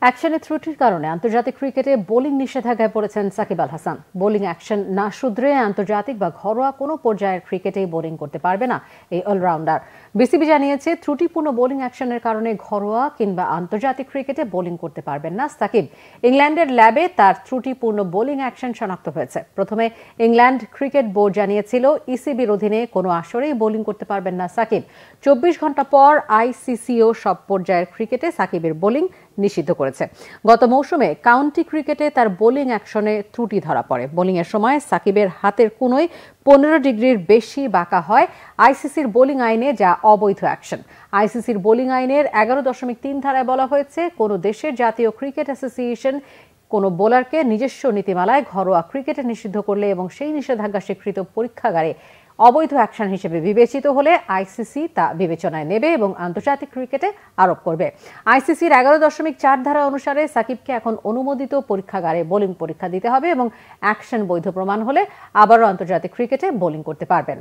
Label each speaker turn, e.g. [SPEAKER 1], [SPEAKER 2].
[SPEAKER 1] অ্যাকশনে ত্রুটির কারণে আন্তর্জাতিক ক্রিকেটে বোলিং নিষেধাজ্ঞায় পড়েছেন সাকিব আল হাসান। বোলিং অ্যাকশন না শুধরে আন্তর্জাতিক বা ঘরোয়া কোনো পর্যায়ের ক্রিকেটেই বোলিং করতে পারবে না এই অলরাউন্ডার। বিসিবি জানিয়েছে, ত্রুটিপূর্ণ বোলিং অ্যাকশনের কারণে ঘরোয়া কিংবা আন্তর্জাতিক ক্রিকেটে বোলিং করতে পারবেন না সাকিব। ইংল্যান্ডের ল্যাবে তার ত্রুটিপূর্ণ বোলিং অ্যাকশন শনাক্ত হয়েছে। প্রথমে ইংল্যান্ড ক্রিকেট বোর্ড জানিয়েছিল, ইসিবির অধীনে কোনো আসরেই বোলিং করতে পারবেন না সাকিব। 24 ঘন্টা পর আইসিসিও সব পর্যায়ের ক্রিকেটে সাকিবের বোলিং নিষিদ্ধ করেছে। গত মৌসুমে কাউন্টি ক্রিকেটে তার বোলিং অ্যাকশনে ত্রুটি ধরা পড়ে। বোলিংয়ের সময় সাকিবের হাতের কোনোয় 15 ডিগ্রির বেশি বাঁকা হয় আইসিসির বোলিং আইনে, যা অবৈধ অ্যাকশন। আইসিসির বোলিং আইনের 11.3 ধারায় বলা হয়েছে, কোনো দেশের জাতীয় ক্রিকেট অ্যাসোসিয়েশন কোনো বোলারকে নিজস্ব নীতিমালায় ঘরোয়া ক্রিকেটে নিষিদ্ধ করলে এবং সেই নিষেধাজ্ঞা স্বীকৃত পরীক্ষাগারে অবৈধ অ্যাকশন হিসেবে বিবেচিত হলে আইসিসি তা বিবেচনায় নেবে এবং আন্তর্জাতিক ক্রিকেটে আরোপ করবে। আইসিসির 11.4 ধারা অনুসারে সাকিবকে এখন অনুমোদিত পরীক্ষাগারে বোলিং পরীক্ষা দিতে হবে এবং অ্যাকশন বৈধ প্রমাণ হলে আবারও আন্তর্জাতিক ক্রিকেটে বোলিং করতে পারবেন।